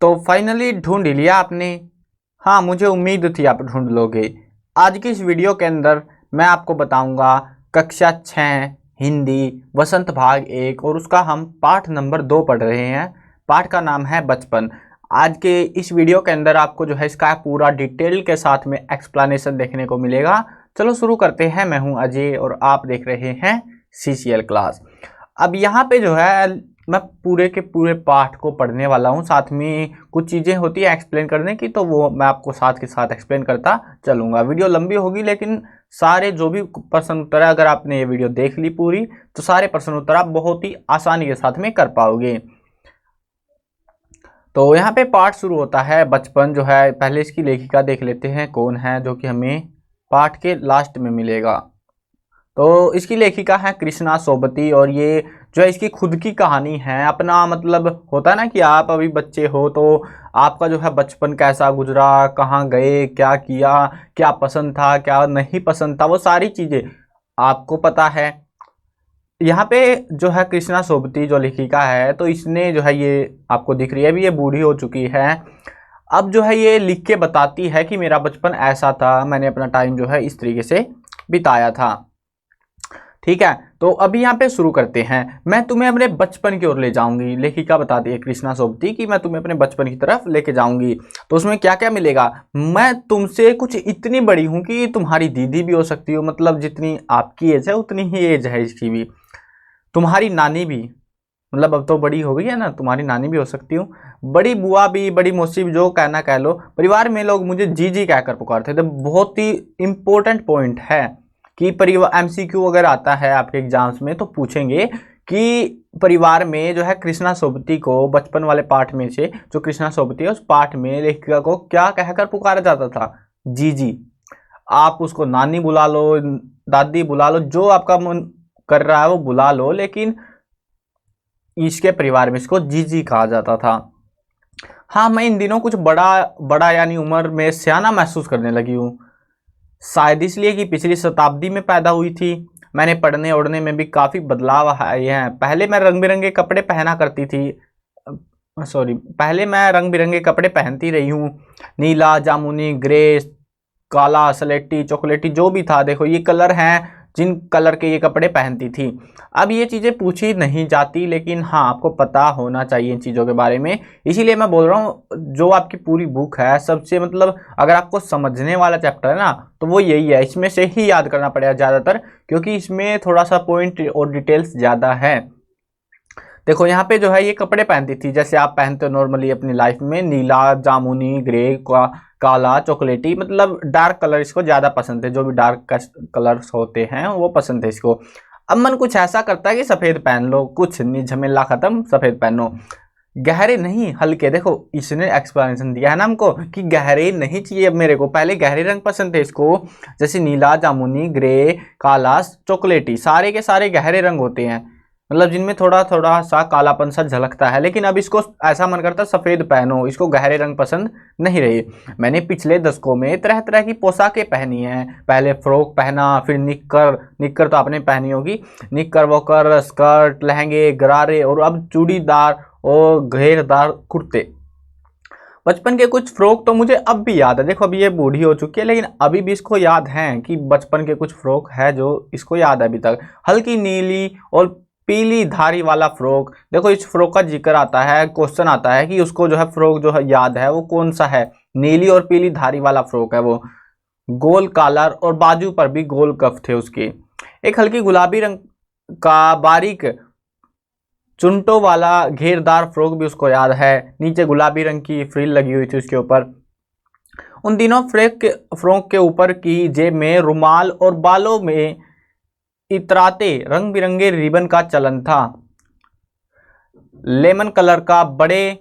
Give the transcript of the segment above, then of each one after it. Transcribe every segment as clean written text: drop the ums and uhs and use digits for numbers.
तो फाइनली ढूंढ लिया आपने। हाँ, मुझे उम्मीद थी आप ढूंढ लोगे। आज की इस वीडियो के अंदर मैं आपको बताऊंगा कक्षा 6 हिंदी वसंत भाग 1 और उसका हम पाठ नंबर 2 पढ़ रहे हैं। पाठ का नाम है बचपन। आज के इस वीडियो के अंदर आपको जो है इसका पूरा डिटेल के साथ में एक्सप्लेनेशन देखने को मिलेगा। चलो शुरू करते हैं। मैं हूं अजय और आप देख रहे हैं CCL क्लास। अब यहाँ पे जो है मैं पूरे के पूरे पाठ को पढ़ने वाला हूँ, साथ में कुछ चीज़ें होती है एक्सप्लेन करने की, तो वो मैं आपको साथ के साथ एक्सप्लेन करता चलूँगा। वीडियो लंबी होगी लेकिन सारे जो भी प्रश्न उत्तर है, अगर आपने ये वीडियो देख ली पूरी तो सारे प्रश्न उत्तर आप बहुत ही आसानी के साथ में कर पाओगे। तो यहाँ पे पाठ शुरू होता है बचपन जो है। पहले इसकी लेखिका देख लेते हैं कौन है, जो कि हमें पाठ के लास्ट में मिलेगा। तो इसकी लेखिका है कृष्णा सोबती और ये जो है इसकी खुद की कहानी है। अपना मतलब होता है ना कि आप अभी बच्चे हो तो आपका जो है बचपन कैसा गुजरा, कहाँ गए, क्या किया, क्या पसंद था, क्या नहीं पसंद था, वो सारी चीज़ें आपको पता है। यहाँ पे जो है कृष्णा सोबती जो लेखिका है, तो इसने जो है ये आपको दिख रही है, अभी ये बूढ़ी हो चुकी है। अब जो है ये लिख के बताती है कि मेरा बचपन ऐसा था, मैंने अपना टाइम जो है इस तरीके से बिताया था। ठीक है, तो अभी यहाँ पे शुरू करते हैं। मैं तुम्हें अपने बचपन की ओर ले जाऊंगी। लेखिका बताती है कृष्णा सोबती कि मैं तुम्हें अपने बचपन की तरफ लेके जाऊंगी। तो उसमें क्या क्या मिलेगा? मैं तुमसे कुछ इतनी बड़ी हूँ कि तुम्हारी दीदी भी हो सकती हो, मतलब जितनी आपकी एज है उतनी ही एज है इसकी भी। तुम्हारी नानी भी, मतलब अब तो बड़ी हो गई है ना, तुम्हारी नानी भी हो सकती हूँ, बड़ी बुआ भी, बड़ी मौसी भी, जो कहना कह लो। परिवार में लोग मुझे जीजी कहकर पुकारते थे। बहुत ही इंपॉर्टेंट पॉइंट है कि परिवार MCQ अगर आता है आपके एग्जाम्स में तो पूछेंगे कि परिवार में जो है कृष्णा सोबती को बचपन वाले पाठ में से जो कृष्णा सोबती है उस पाठ में लेखिका को क्या कहकर पुकारा जाता था? जीजी। आप उसको नानी बुला लो, दादी बुला लो, जो आपका मन कर रहा है वो बुला लो, लेकिन इसके परिवार में इसको जीजी कहा जाता था। हाँ, मैं इन दिनों कुछ बड़ा बड़ा यानी उम्र में सियाना महसूस करने लगी हूँ। शायद इसलिए कि पिछली शताब्दी में पैदा हुई थी। मैंने पढ़ने ओढ़ने में भी काफ़ी बदलाव आए हैं। पहले मैं रंग बिरंगे कपड़े पहना करती थी, पहले मैं रंग बिरंगे कपड़े पहनती रही हूँ। नीला, जामुनी, ग्रे, काला, सलेटी, चॉकलेटी, जो भी था, देखो ये कलर हैं जिन कलर के ये कपड़े पहनती थी। अब ये चीज़ें पूछी नहीं जाती, लेकिन हाँ आपको पता होना चाहिए इन चीज़ों के बारे में। इसीलिए मैं बोल रहा हूँ जो आपकी पूरी बुक है सबसे मतलब अगर आपको समझने वाला चैप्टर है ना तो वो यही है। इसमें से ही याद करना पड़ेगा ज़्यादातर, क्योंकि इसमें थोड़ा सा पॉइंट और डिटेल्स ज़्यादा है। देखो यहाँ पे जो है ये कपड़े पहनती थी जैसे आप पहनते हो नॉर्मली अपनी लाइफ में, नीला, जामुनी, ग्रे, काला, चॉकलेटी, मतलब डार्क कलर इसको ज़्यादा पसंद है। जो भी डार्क कलर्स होते हैं वो पसंद है इसको। अब मन कुछ ऐसा करता है कि सफ़ेद पहन लो, कुछ नहीं, झमेला ख़त्म, सफ़ेद पहनो। गहरे नहीं, हल्के। देखो इसने एक्सप्लेनेशन दिया है ना हमको कि गहरे नहीं चाहिए अब मेरे को, पहले गहरे रंग पसंद थे इसको, जैसे नीला, जामुनी, ग्रे, काला, चॉकलेटी, सारे के सारे गहरे रंग होते हैं, मतलब जिनमें थोड़ा थोड़ा सा कालापन सा झलकता है। लेकिन अब इसको ऐसा मन करता सफ़ेद पहनो, इसको गहरे रंग पसंद नहीं रहे। मैंने पिछले दशकों में तरह तरह की पोशाकें पहनी हैं। पहले फ्रॉक पहना, फिर निक्कर तो आपने पहनी होगी, निक्कर वोकर, स्कर्ट, लहंगे, गरारे, और अब चूड़ीदार और घेरदार कुर्ते। बचपन के कुछ फ्रॉक तो मुझे अब भी याद है। देखो अभी ये बूढ़ी हो चुकी है लेकिन अभी भी इसको याद है कि बचपन के कुछ फ्रॉक है जो इसको याद है अभी तक। हल्की नीली और पीली धारी वाला फ्रॉक। देखो इस फ्रॉक का जिक्र आता है, क्वेश्चन आता है कि उसको जो है फ्रॉक जो है याद है वो कौन सा है। नीली और पीली धारी वाला फ्रॉक है वो, गोल कॉलर और बाजू पर भी गोल कफ थे उसके। एक हल्की गुलाबी रंग का बारीक चुनटों वाला घेरदार फ्रॉक भी उसको याद है, नीचे गुलाबी रंग की फ्रिल लगी हुई थी उसके ऊपर। उन दिनों फ्रॉक के ऊपर की जेब में रुमाल और बालों में इतराते रंग बिरंगे रिबन का चलन था। लेमन कलर का बड़े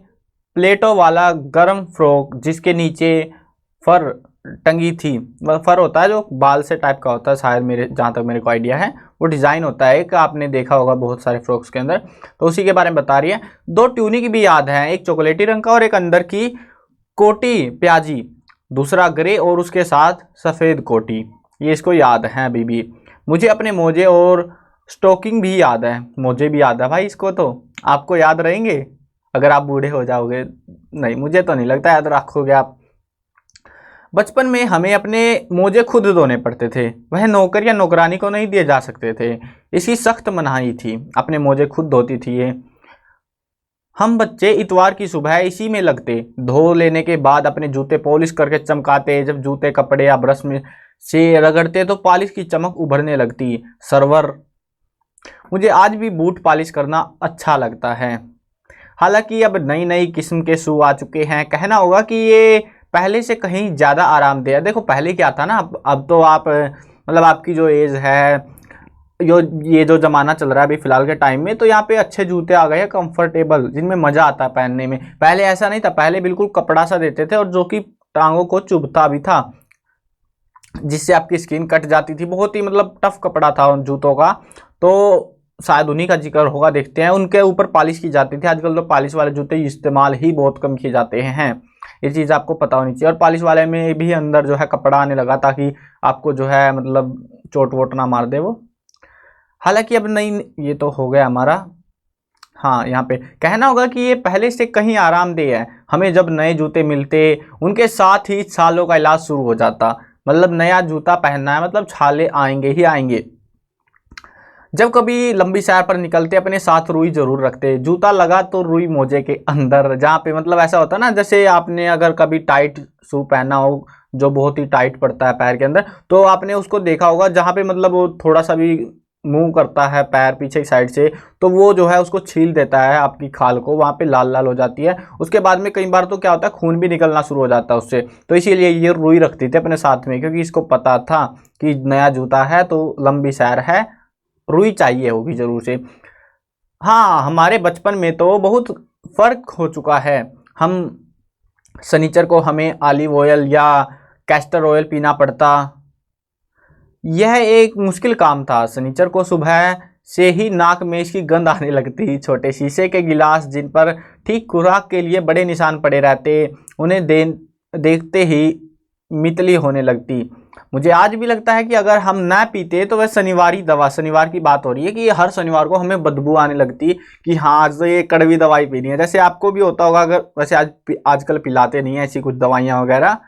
प्लेटों वाला गर्म फ्रॉक जिसके नीचे फर टंगी थी, फर होता है जो बाल से टाइप का होता है शायद, मेरे जहाँ तक मेरे को आइडिया है वो डिज़ाइन होता है कि आपने देखा होगा बहुत सारे फ्रॉक्स के अंदर, तो उसी के बारे में बता रही है। दो ट्यूनिक भी याद हैं, एक चॉकलेटी रंग का और एक अंदर की कोटी प्याजी, दूसरा ग्रे और उसके साथ सफ़ेद कोटी, ये इसको याद है अभी भी। मुझे अपने मोजे और स्टोकिंग भी याद है, मोजे भी याद है भाई इसको, तो आपको याद रहेंगे अगर आप बूढ़े हो जाओगे, नहीं, मुझे तो नहीं लगता, याद रखोगे आप। बचपन में हमें अपने मोजे खुद धोने पड़ते थे, वह नौकर या नौकरानी को नहीं दिए जा सकते थे। इसकी सख्त मनाही थी, अपने मोजे खुद धोती थी ये। हम बच्चे इतवार की सुबह इसी में लगते, धो लेने के बाद अपने जूते पॉलिश करके चमकाते। जब जूते कपड़े या ब्रश में से रगड़ते तो पॉलिश की चमक उभरने लगती। सरवर, मुझे आज भी बूट पॉलिश करना अच्छा लगता है। हालांकि अब नई नई किस्म के शू आ चुके हैं, कहना होगा कि ये पहले से कहीं ज़्यादा आरामदेह है। देखो पहले क्या था ना, अब तो आप मतलब आपकी जो एज है, ये जो ज़माना चल रहा है अभी फ़िलहाल के टाइम में, तो यहाँ पे अच्छे जूते आ गए हैं कंफर्टेबल, जिनमें मज़ा आता है पहनने में। पहले ऐसा नहीं था, पहले बिल्कुल कपड़ा सा देते थे और जो कि टांगों को चुभता भी था, जिससे आपकी स्किन कट जाती थी। बहुत ही मतलब टफ कपड़ा था उन जूतों का। तो शायद उन्हीं का जिक्र होगा, देखते हैं। उनके ऊपर पॉलिश की जाती थी। आजकल तो पॉलिश वाले जूते इस्तेमाल ही बहुत कम किए जाते हैं, ये चीज़ आपको पता होनी चाहिए। और पॉलिश वाले में भी अंदर जो है कपड़ा आने लगा, ताकि आपको जो है मतलब चोट वोट ना मार दे वो। हालांकि अब नहीं, ये तो हो गया हमारा। हाँ, यहाँ पे कहना होगा कि ये पहले से कहीं आरामदेह है। हमें जब नए जूते मिलते, उनके साथ ही छालों का इलाज शुरू हो जाता। मतलब नया जूता पहनना है मतलब छाले आएंगे ही आएंगे। जब कभी लंबी सैर पर निकलते अपने साथ रुई जरूर रखते। जूता लगा तो रुई मोजे के अंदर, जहाँ पे मतलब ऐसा होता है ना, जैसे आपने अगर कभी टाइट शू पहना हो जो बहुत ही टाइट पड़ता है पैर के अंदर, तो आपने उसको देखा होगा जहाँ पे मतलब वो थोड़ा सा भी मूव करता है पैर पीछे की साइड से, तो वो जो है उसको छील देता है आपकी खाल को, वहाँ पे लाल लाल हो जाती है। उसके बाद में कई बार तो क्या होता है, खून भी निकलना शुरू हो जाता है उससे। तो इसीलिए ये रुई रखती थी अपने साथ में, क्योंकि इसको पता था कि नया जूता है तो लंबी सैर है, रुई चाहिए होगी जरूर से। हाँ, हमारे बचपन में तो बहुत फर्क हो चुका है। हम शनिचर को हमें ऑलिव ऑयल या कैस्टर ऑयल पीना पड़ता। यह एक मुश्किल काम था। शनिचर को सुबह से ही नाक में इसकी गंध आने लगती। छोटे शीशे के गिलास जिन पर ठीक खुराक के लिए बड़े निशान पड़े रहते, उन्हें देखते ही मितली होने लगती। मुझे आज भी लगता है कि अगर हम ना पीते तो वह शनिवारी दवा, शनिवार की बात हो रही है कि हर शनिवार को हमें बदबू आने लगती कि हाँ आज तो ये कड़वी दवाई पीनी है। जैसे आपको भी होता होगा, अगर वैसे आजकल पिलाते नहीं है ऐसी कुछ दवाइयाँ वगैरह।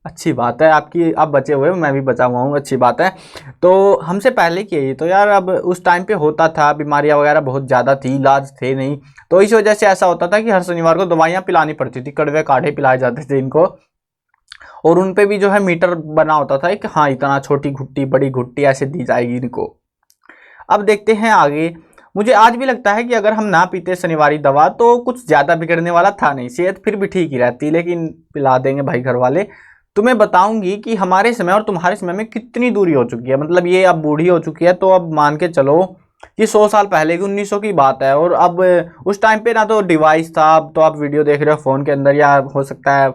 अच्छी बात है, आपकी आप बचे हुए, मैं भी बचा हुआ हूँ, अच्छी बात है। तो हमसे पहले की है ये तो यार। अब उस टाइम पे होता था, बीमारियाँ वगैरह बहुत ज़्यादा थी, इलाज थे नहीं, तो इस वजह से ऐसा होता था कि हर शनिवार को दवाइयाँ पिलानी पड़ती थी, कड़वे काढ़े पिलाए जाते थे इनको। और उन पे भी जो है मीटर बना होता था कि हाँ इतना छोटी घुट्टी बड़ी घुट्टी ऐसे दी जाएगी इनको। अब देखते हैं आगे। मुझे आज भी लगता है कि अगर हम ना पीते शनिवारी दवा तो कुछ ज़्यादा बिगड़ने वाला था नहीं, सेहत फिर भी ठीक ही रहती, लेकिन पिला देंगे भाई घर वाले। तुम्हें बताऊंगी कि हमारे समय और तुम्हारे समय में कितनी दूरी हो चुकी है। मतलब ये अब बूढ़ी हो चुकी है, तो अब मान के चलो कि 100 साल पहले की 1900 की बात है। और अब उस टाइम पे ना तो डिवाइस था, अब तो आप वीडियो देख रहे हो फ़ोन के अंदर, या हो सकता है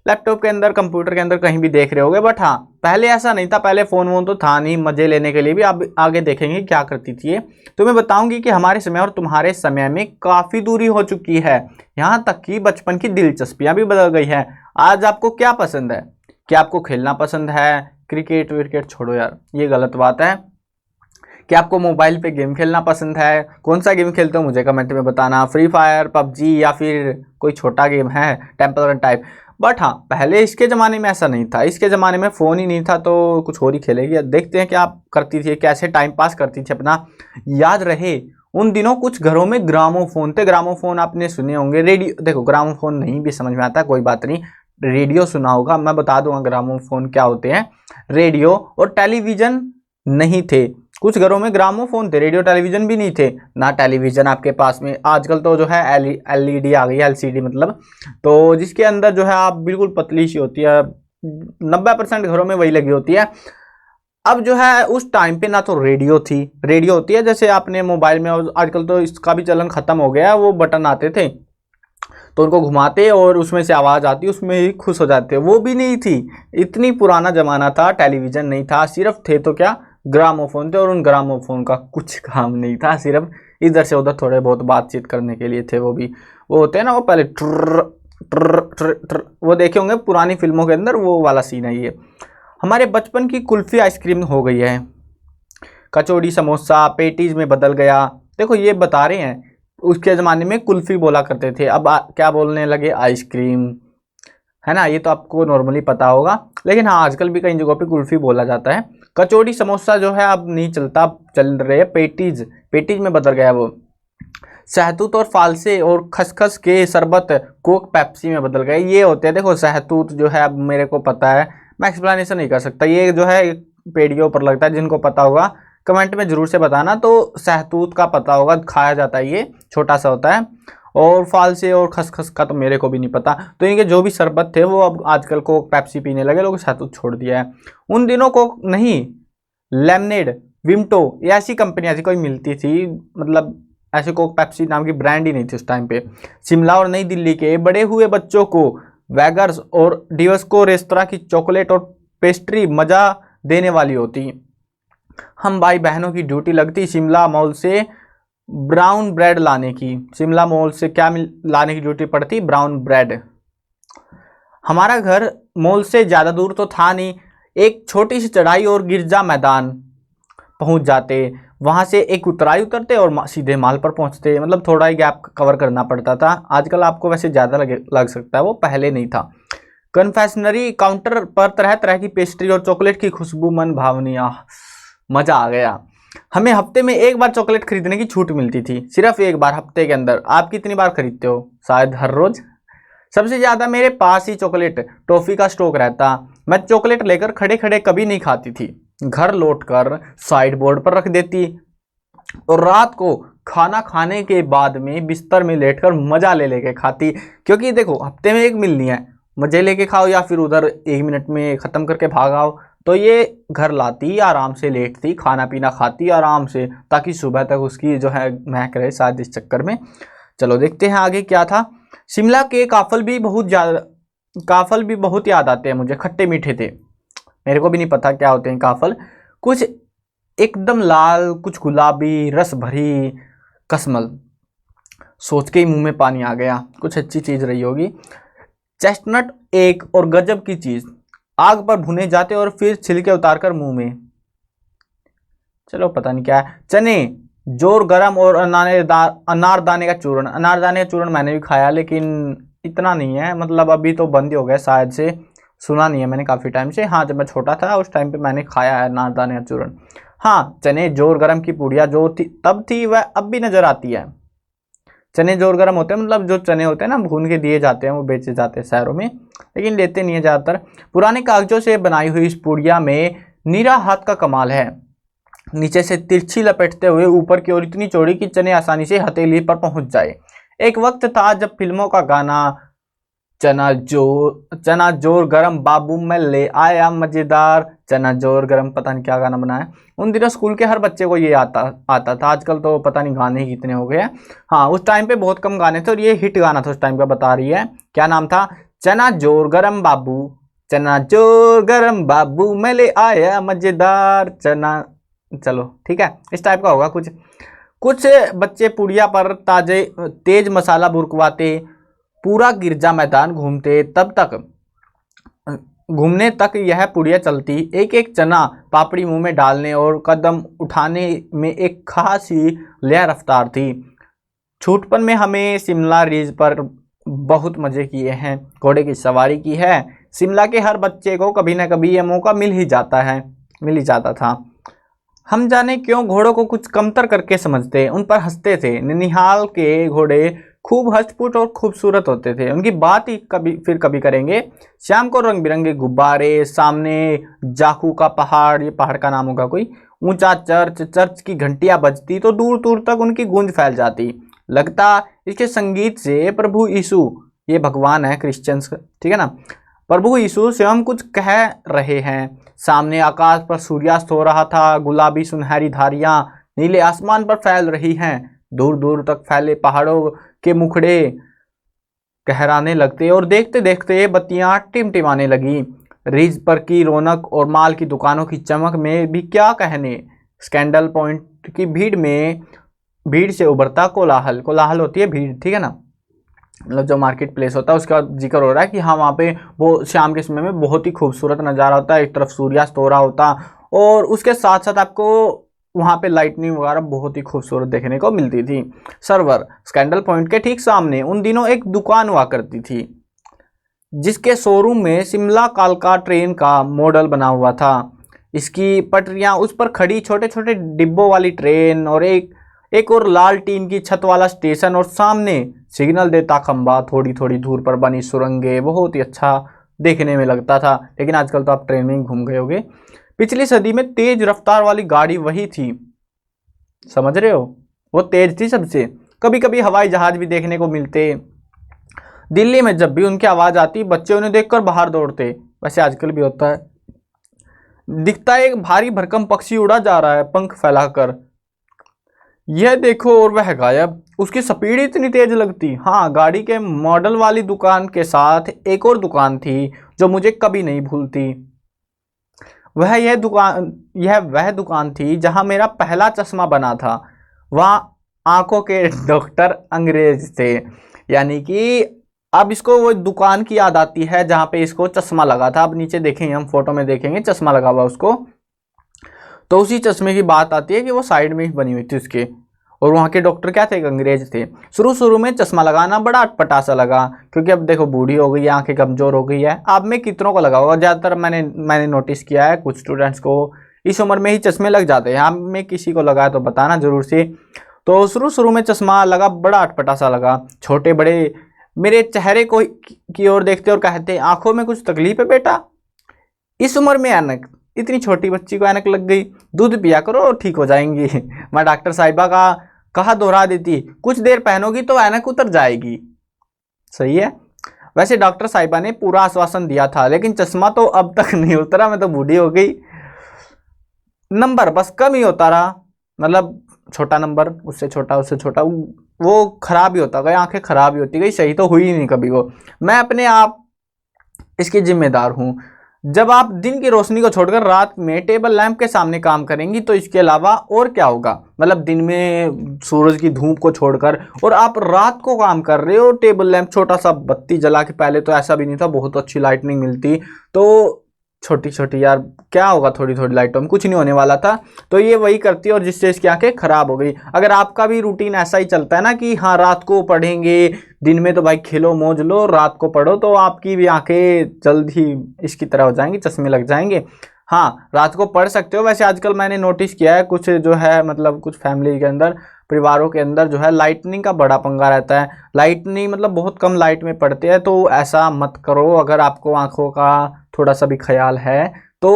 लैपटॉप के अंदर, कंप्यूटर के अंदर, कहीं भी देख रहे होगे। बट हाँ, पहले ऐसा नहीं था, पहले फ़ोन वोन तो था नहीं मज़े लेने के लिए भी। आप आगे देखेंगे क्या करती थी ये। तो मैं बताऊंगी कि हमारे समय और तुम्हारे समय में काफ़ी दूरी हो चुकी है। यहाँ तक कि बचपन की दिलचस्पियाँ भी बदल गई हैं। आज आपको क्या पसंद है? क्या आपको खेलना पसंद है? क्रिकेट विकेट छोड़ो यार, ये गलत बात है। क्या आपको मोबाइल पे गेम खेलना पसंद है? कौन सा गेम खेलते हो मुझे कमेंट में बताना। फ्री फायर, पबजी, या फिर कोई छोटा गेम है टेम्पल रन टाइप। बट हाँ, पहले इसके ज़माने में ऐसा नहीं था। इसके ज़माने में फ़ोन ही नहीं था, तो कुछ और ही खेलेगी। देखते हैं क्या आप करती थी, कैसे टाइम पास करती थी अपना। याद रहे उन दिनों कुछ घरों में ग्रामोफोन थे। ग्रामोफोन आपने सुने होंगे। रेडियो, देखो ग्रामोफोन नहीं भी समझ में आता, कोई बात नहीं, रेडियो सुना होगा। मैं बता दूंगा ग्रामोफोन क्या होते हैं। रेडियो और टेलीविज़न नहीं थे। कुछ घरों में ग्रामोफोन थे, रेडियो टेलीविज़न भी नहीं थे। ना टेलीविज़न आपके पास में, आजकल तो जो है एलईडी आ गई है, एलसीडी मतलब, तो जिसके अंदर जो है आप बिल्कुल पतली सी होती है, 90% घरों में वही लगी होती है। अब जो है उस टाइम पे ना तो रेडियो थी, रेडियो होती है जैसे आपने मोबाइल में, और आजकल तो इसका भी चलन खत्म हो गया है। वो बटन आते थे तो उनको घुमाते और उसमें से आवाज़ आती, उसमें ही खुश हो जाते, वो भी नहीं थी। इतनी पुराना ज़माना था, टेलीविज़न नहीं था, सिर्फ थे तो क्या, ग्रामोफोन थे। और उन ग्रामोफोन का कुछ काम नहीं था, सिर्फ इधर से उधर थोड़े बहुत बातचीत करने के लिए थे। वो भी वो होते हैं ना, वो पहले ट्र ट्र ट्र ट्र, वो देखे होंगे पुरानी फिल्मों के अंदर, वो वाला सीन है ये। हमारे बचपन की कुल्फ़ी आइसक्रीम हो गई है, कचौड़ी समोसा पेटीज में बदल गया। देखो ये बता रहे हैं उसके ज़माने में कुल्फ़ी बोला करते थे, अब क्या बोलने लगे, आइसक्रीम, है ना। ये तो आपको नॉर्मली पता होगा, लेकिन हाँ आजकल भी कई जगहों पे कुल्फ़ी बोला जाता है। कचौड़ी समोसा जो है अब नहीं चलता, अब चल रहे हैं पेटीज, पेटीज में बदल गया वो। शहतूत और फालसे और खसखस के शरबत कोक पेप्सी में बदल गए। ये होते हैं, देखो शहतूत जो है अब मेरे को पता है, मैं एक्सप्लेनेशन नहीं कर सकता, ये जो है पेड़ियों पर लगता है, जिनको पता होगा कमेंट में जरूर से बताना। तो शहतूत का पता होगा, खाया जाता है, ये छोटा सा होता है। और फालसे और खसखस का तो मेरे को भी नहीं पता। तो इनके जो भी शरबत थे वो अब आजकल कोक पेप्सी पीने लगे लोग, शहतूत छोड़ दिया है। उन दिनों कोक नहीं, लेमनेड, विमटो, ये ऐसी कंपनियां थी कोई मिलती थी, मतलब ऐसे कोक पेप्सी नाम की ब्रांड ही नहीं थी उस टाइम पे। शिमला और नई दिल्ली के बड़े हुए बच्चों को वैगर्स और डिवस्को रेस्तरां की चॉकलेट और पेस्ट्री मजा देने वाली होती। हम भाई बहनों की ड्यूटी लगती शिमला मॉल से ब्राउन ब्रेड लाने की। शिमला मॉल से क्या लाने की ड्यूटी पड़ती, ब्राउन ब्रेड। हमारा घर मॉल से ज़्यादा दूर तो था नहीं, एक छोटी सी चढ़ाई और गिरजा मैदान पहुंच जाते, वहां से एक उतराई उतरते और सीधे माल पर पहुंचते, मतलब थोड़ा ही गैप कवर करना पड़ता था। आजकल आपको वैसे ज़्यादा लग सकता है, वो पहले नहीं था। कन्फेक्शनरी काउंटर पर तरह तरह की पेस्ट्री और चॉकलेट की खुशबू मन भावनी, मज़ा आ गया। हमें हफ्ते में एक बार चॉकलेट खरीदने की छूट मिलती थी, सिर्फ एक बार हफ्ते के अंदर। आप कितनी बार खरीदते हो, शायद हर रोज। सबसे ज़्यादा मेरे पास ही चॉकलेट टॉफ़ी का स्टॉक रहता। मैं चॉकलेट लेकर खड़े खड़े कभी नहीं खाती थी, घर लौटकर साइड बोर्ड पर रख देती और रात को खाना खाने के बाद में बिस्तर में लेटकर मज़ा ले लेके खाती। क्योंकि देखो हफ्ते में एक मिलनी है, मज़े लेके खाओ या फिर उधर 1 मिनट में ख़त्म करके भागाओ। तो ये घर लाती, आराम से लेटती, खाना पीना खाती आराम से, ताकि सुबह तक उसकी जो है महक रहे, शायद इस चक्कर में। चलो देखते हैं आगे क्या था। शिमला के काफल भी बहुत याद आते हैं मुझे, खट्टे मीठे थे। मेरे को भी नहीं पता क्या होते हैं काफल, कुछ एकदम लाल, कुछ गुलाबी, रस भरी कसमल। सोच के ही मुंह में पानी आ गया, कुछ अच्छी चीज रही होगी। चेस्टनट एक और गजब की चीज, आग पर भुने जाते और फिर छिलके उतारकर मुंह में। चलो पता नहीं क्या है। चने, जोर गरम और अनारदाने का चूर्ण। अनारदाने का चूर्ण मैंने भी खाया, लेकिन इतना नहीं है, मतलब अभी तो बंद ही हो गया शायद से, सुना नहीं है मैंने काफ़ी टाइम से। हाँ जब मैं छोटा था उस टाइम पे मैंने खाया है अनारदाने का चूर्ण। हाँ चने जोर गरम की पुड़िया जो थी तब थी, वह अब भी नज़र आती है। चने जोर गरम होते हैं, मतलब जो चने होते हैं ना भून के दिए जाते हैं, वो बेचे जाते हैं शहरों में, लेकिन लेते नहीं है ज़्यादातर। पुराने कागजों से बनाई हुई इस पुड़िया में नीरा हाथ का कमाल है। नीचे से तिरछी लपेटते हुए ऊपर की ओर इतनी चौड़ी कि चने आसानी से हथेली पर पहुंच जाए। एक वक्त था जब फिल्मों का गाना चना जोर गरम बाबू मैं ले आया मजेदार, चना जोर गरम, पता नहीं क्या गाना बनाया। उन दिनों स्कूल के हर बच्चे को ये आता था। आजकल तो पता नहीं गाने ही कितने हो गए हैं। हाँ उस टाइम पे बहुत कम गाने थे और ये हिट गाना था उस टाइम का, बता रही है क्या नाम था, चना जोर गरम बाबू, चना जोर गरम बाबू मैं ले आया मजेदार चना। चलो ठीक है, इस टाइप का होगा कुछ। कुछ बच्चे पुड़िया पर तेज मसाला बुरकवाते, पूरा गिरजा मैदान घूमने तक यह पुड़िया चलती। एक एक चना पापड़ी मुंह में डालने और कदम उठाने में एक खास ही लय रफ्तार थी। छूटपन में हमें शिमला रिज पर बहुत मज़े किए हैं, घोड़े की सवारी की है। शिमला के हर बच्चे को कभी ना कभी यह मौका मिल ही जाता था। हम जाने क्यों घोड़ों को कुछ कमतर करके समझते, उन पर हंसते थे। ननिहाल के घोड़े खूब हष्टपुष्ट और खूबसूरत होते थे, उनकी बात ही कभी करेंगे। शाम को रंग बिरंगे गुब्बारे, सामने जाखू का पहाड़, ये पहाड़ का नाम होगा कोई, ऊंचा चर्च की घंटियां बजती तो दूर दूर तक उनकी गूंज फैल जाती। लगता इसके संगीत से प्रभु यीशु, ये भगवान है क्रिश्चियंस, ठीक है ना, प्रभु यीशु स्वयं कुछ कह रहे हैं। सामने आकाश पर सूर्यास्त हो रहा था, गुलाबी सुनहरी धारियां नीले आसमान पर फैल रही हैं। दूर दूर तक फैले पहाड़ों के मुखड़े कहराने लगते और देखते देखते बत्तियां टिमटिमाने लगी। रिज पर की रौनक और माल की दुकानों की चमक में भी क्या कहने। स्कैंडल पॉइंट की भीड़ से उभरता कोलाहल होती है भीड़, ठीक है ना, मतलब जो मार्केट प्लेस होता है उसका जिक्र हो रहा है कि हाँ वहाँ पे वो शाम के समय में बहुत ही खूबसूरत नज़ारा होता है। एक तरफ सूर्यास्त हो रहा होता और उसके साथ साथ आपको वहाँ पे लाइटनिंग वगैरह बहुत ही खूबसूरत देखने को मिलती थी। सर्वर स्कैंडल पॉइंट के ठीक सामने उन दिनों एक दुकान हुआ करती थी, जिसके शोरूम में शिमला कालका ट्रेन का मॉडल बना हुआ था। इसकी पटरियां, उस पर खड़ी छोटे छोटे डिब्बों वाली ट्रेन और एक और लाल टीन की छत वाला स्टेशन और सामने सिग्नल देता खंबा, थोड़ी थोड़ी दूर पर बनी सुरंगें, बहुत ही अच्छा देखने में लगता था। लेकिन आजकल तो आप ट्रेन में ही घूम गए होगे। पिछली सदी में तेज रफ्तार वाली गाड़ी वही थी, समझ रहे हो, वो तेज थी सबसे। कभी कभी हवाई जहाज भी देखने को मिलते। दिल्ली में जब भी उनकी आवाज आती बच्चे उन्हें देखकर बाहर दौड़ते। वैसे आजकल भी होता है। दिखता है एक भारी भरकम पक्षी उड़ा जा रहा है पंख फैलाकर, यह देखो, और वह गायब। उसकी स्पीड इतनी तेज लगती। हाँ, गाड़ी के मॉडल वाली दुकान के साथ एक और दुकान थी जो मुझे कभी नहीं भूलती। वह दुकान थी जहां मेरा पहला चश्मा बना था। वहाँ आंखों के डॉक्टर अंग्रेज थे। यानी कि अब इसको वो दुकान की याद आती है जहां पे इसको चश्मा लगा था। अब नीचे देखेंगे, हम फोटो में देखेंगे चश्मा लगा हुआ उसको, तो उसी चश्मे की बात आती है कि वो साइड में ही बनी हुई थी उसके। और वहाँ के डॉक्टर क्या थे, एक अंग्रेज थे। शुरू में चश्मा लगाना बड़ा अटपटा सा लगा, क्योंकि अब देखो बूढ़ी हो गई है, आंखें कमजोर हो गई है। अब में कितनों को लगा होगा, ज्यादातर मैंने नोटिस किया है कुछ स्टूडेंट्स को इस उम्र में ही चश्मे लग जाते हैं। आप में किसी को लगा तो बताना जरूर से। तो शुरू में चश्मा लगा, बड़ा अटपटा सा लगा। छोटे बड़े मेरे चेहरे को की ओर देखते और कहते, आंखों में कुछ तकलीफ है बेटा? इस उम्र में ऐनक? इतनी छोटी बच्ची को ऐनक लग गई, दूध पिया करो ठीक हो जाएंगी। मैं डॉक्टर साहिबा का कहा दोहरा देती, कुछ देर पहनोगी तो ऐनक उतर जाएगी। सही है। वैसे डॉक्टर साहिबा ने पूरा आश्वासन दिया था, लेकिन चश्मा तो अब तक नहीं उतरा। मैं तो बूढ़ी हो गई, नंबर बस कम ही होता रहा। मतलब छोटा नंबर, उससे छोटा, उससे छोटा, वो खराब ही होता गया, आंखें खराब ही होती गई, सही तो हुई ही नहीं कभी वो। मैं अपने आप इसकी जिम्मेदार हूँ। जब आप दिन की रोशनी को छोड़कर रात में टेबल लैंप के सामने काम करेंगी तो इसके अलावा और क्या होगा? मतलब दिन में सूरज की धूप को छोड़कर, और आप रात को काम कर रहे हो टेबल लैंप, छोटा सा बत्ती जला के। पहले तो ऐसा भी नहीं था, बहुत अच्छी लाइटनिंग मिलती, तो छोटी छोटी यार क्या होगा, थोड़ी थोड़ी लाइटों में कुछ नहीं होने वाला था। तो ये वही करती है और जिससे इसकी आंखें खराब हो गई। अगर आपका भी रूटीन ऐसा ही चलता है ना कि हाँ रात को पढ़ेंगे, दिन में तो भाई खेलो मौज लो, रात को पढ़ो, तो आपकी भी आंखें जल्द ही इसकी तरह हो जाएंगी, चश्मे लग जाएंगे। हाँ, रात को पढ़ सकते हो। वैसे आजकल मैंने नोटिस किया है कुछ जो है, मतलब कुछ फैमिली के अंदर, परिवारों के अंदर जो है लाइटनिंग का बड़ा पंगा रहता है। लाइटनिंग मतलब बहुत कम लाइट में पढ़ते हैं, तो ऐसा मत करो। अगर आपको आंखों का थोड़ा सा भी ख्याल है तो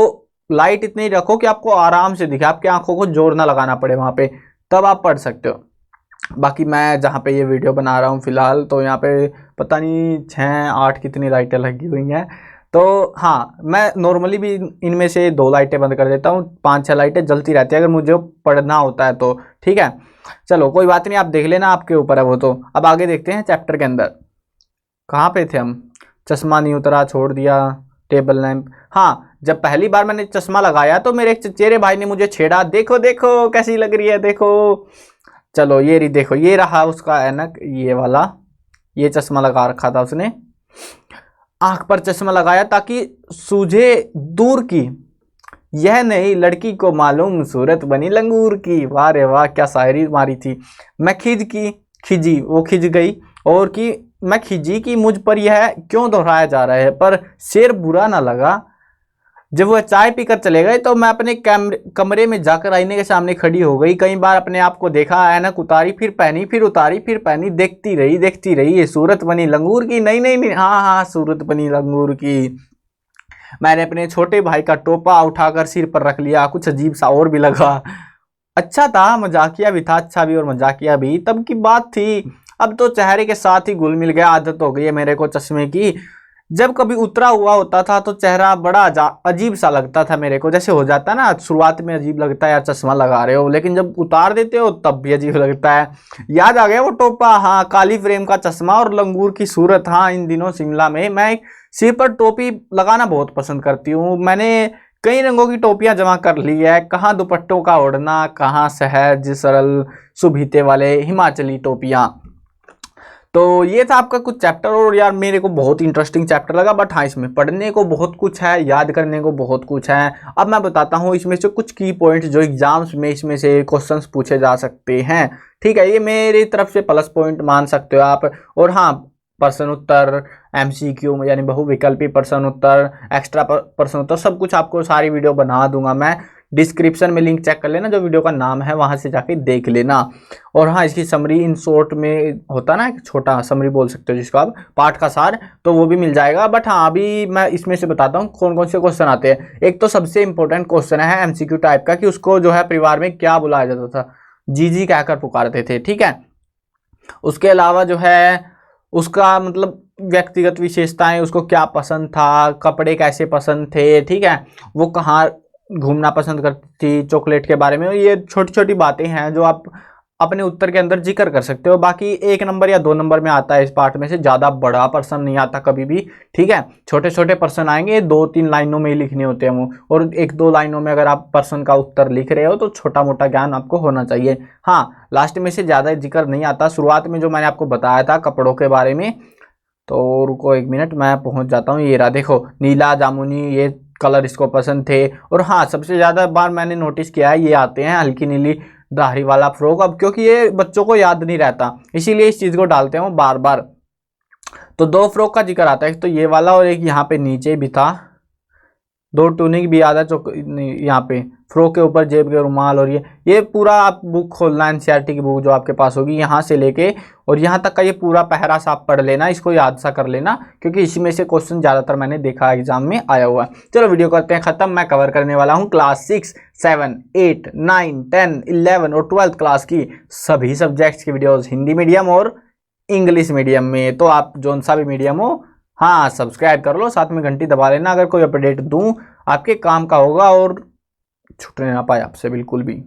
लाइट इतनी रखो कि आपको आराम से दिखे, आपकी आंखों को जोर ना लगाना पड़े वहां पे, तब आप पढ़ सकते हो। बाकी मैं जहाँ पे ये वीडियो बना रहा हूँ फिलहाल, तो यहाँ पे पता नहीं 6-8 कितनी लाइटें लगी हुई हैं। तो हाँ, मैं नॉर्मली भी इनमें से 2 लाइटें बंद कर देता हूँ, 5-6 लाइटें जलती रहती है अगर मुझे पढ़ना होता है तो। ठीक है, चलो कोई बात नहीं, आप देख लेना, आपके ऊपर है वो तो। अब आगे देखते हैं चैप्टर के अंदर, कहाँ पे थे हम? चश्मा नहीं उतरा, छोड़ दिया, टेबल लैंप। हाँ, जब पहली बार मैंने चश्मा लगाया तो मेरे एक चचेरे भाई ने मुझे छेड़ा, देखो देखो कैसी लग रही है, देखो। चलो ये रही, देखो ये रहा उसका ऐनक, ये वाला, ये चश्मा लगा रखा था उसने। आंख पर चश्मा लगाया ताकि सूझे दूर की, यह नहीं लड़की को मालूम सूरत बनी लंगूर की। वाह रे वाह, क्या शायरी मारी थी। मैं खिजी, वो खिज गई, और कि मैं खिजी कि मुझ पर यह क्यों दोहराया जा रहा है, पर शेर बुरा ना लगा। जब वह चाय पीकर चले गए तो मैं अपने कमरे में जाकर आईने के सामने खड़ी हो गई। कई बार अपने आप को देखा, ऐनक उतारी फिर पहनी, फिर उतारी फिर पहनी, देखती रही ये सूरत बनी लंगूर की। नहीं, हाँ, सूरत बनी लंगूर की। मैंने अपने छोटे भाई का टोपा उठाकर सिर पर रख लिया, कुछ अजीब सा और भी लगा। अच्छा था, मजाकिया भी था, अच्छा भी और मजाकिया भी, तब की बात थी। अब तो चेहरे के साथ ही घुल मिल गया, आदत हो गई है मेरे को चश्मे की। जब कभी उतरा हुआ होता था तो चेहरा बड़ा अजीब सा लगता था मेरे को, जैसे हो जाता है ना शुरुआत में अजीब लगता है यार चश्मा लगा रहे हो, लेकिन जब उतार देते हो तब भी अजीब लगता है। याद आ गया वो टोपा, हाँ, काली फ्रेम का चश्मा और लंगूर की सूरत। हाँ, इन दिनों शिमला में मैं सिर पर टोपी लगाना बहुत पसंद करती हूँ। मैंने कई रंगों की टोपियां जमा कर ली है, कहाँ दुपट्टों का ओढ़ना, कहाँ सहज सरल सुभीते वाले हिमाचली टोपियां। तो ये था आपका कुछ चैप्टर, और यार मेरे को बहुत इंटरेस्टिंग चैप्टर लगा, बट हाँ इसमें पढ़ने को बहुत कुछ है, याद करने को बहुत कुछ है। अब मैं बताता हूँ इसमें से कुछ की पॉइंट जो एग्जाम्स में इसमें से क्वेश्चंस पूछे जा सकते हैं। ठीक है, ये मेरी तरफ से प्लस पॉइंट मान सकते हो आप। और हाँ, प्रश्न उत्तर, MCQ यानी बहुविकल्पी प्रश्न उत्तर, एक्स्ट्रा प्रश्न उत्तर, सब कुछ आपको सारी वीडियो बना दूंगा मैं। डिस्क्रिप्शन में लिंक चेक कर लेना, जो वीडियो का नाम है वहां से जाके देख लेना। और हाँ, इसकी समरी इन शॉर्ट में होता ना, एक छोटा समरी बोल सकते हो जिसको आप, पाठ का सार, तो वो भी मिल जाएगा। बट हाँ, अभी मैं इसमें से बताता हूँ कौन कौन से क्वेश्चन आते हैं। एक तो सबसे इंपॉर्टेंट क्वेश्चन है MCQ टाइप का, कि उसको जो है परिवार में क्या बुलाया जाता था, जीजी कहकर पुकारते थे। ठीक है, उसके अलावा जो है उसका मतलब व्यक्तिगत विशेषताएं, उसको क्या पसंद था, कपड़े कैसे पसंद थे, ठीक है, वो कहाँ घूमना पसंद करती थी, चॉकलेट के बारे में। ये छोटी छोटी बातें हैं जो आप अपने उत्तर के अंदर जिक्र कर सकते हो। बाकी 1 नंबर या 2 नंबर में आता है इस पार्ट में से, ज़्यादा बड़ा प्रश्न नहीं आता कभी भी। ठीक है, छोटे छोटे प्रश्न आएंगे, 2-3 लाइनों में ही लिखने होते हैं वो, और 1-2 लाइनों में अगर आप प्रश्न का उत्तर लिख रहे हो तो छोटा मोटा ज्ञान आपको होना चाहिए। हाँ, लास्ट में से ज़्यादा जिक्र नहीं आता। शुरुआत में जो मैंने आपको बताया था कपड़ों के बारे में, तो रुको 1 मिनट, मैं पहुंच जाता हूँ। ये रहा, देखो नीला जामुनी, ये कलर इसको पसंद थे। और हाँ, सबसे ज़्यादा बार मैंने नोटिस किया है ये आते हैं हल्की नीली दाढ़ी वाला फ्रॉक। अब क्योंकि ये बच्चों को याद नहीं रहता, इसीलिए इस चीज़ को डालते हैं बार बार। तो 2 फ्रॉक का जिक्र आता है, एक तो ये वाला और एक यहाँ पे नीचे भी था, 2 टूनिक भी आता है यहाँ पे, फ्रॉक के ऊपर जेब के रुमाल। और ये पूरा आप बुक खोलना, NCERT की बुक जो आपके पास होगी, यहाँ से लेके और यहाँ तक का ये पूरा पैरा सा आप पढ़ लेना, इसको याद सा कर लेना, क्योंकि इसी में से क्वेश्चन ज़्यादातर मैंने देखा एग्जाम में आया हुआ है। चलो वीडियो करते हैं ख़त्म। मैं कवर करने वाला हूँ क्लास 6, 7, 8, 9, 10, 11 और 12th क्लास की सभी सब्जेक्ट्स की वीडियोज़, हिंदी मीडियम और इंग्लिश मीडियम में। तो आप जौन सा भी मीडियम हो, हाँ सब्सक्राइब कर लो, साथ में घंटी दबा लेना, अगर कोई अपडेट दूं आपके काम का होगा और छूटने ना पाए आपसे बिल्कुल भी।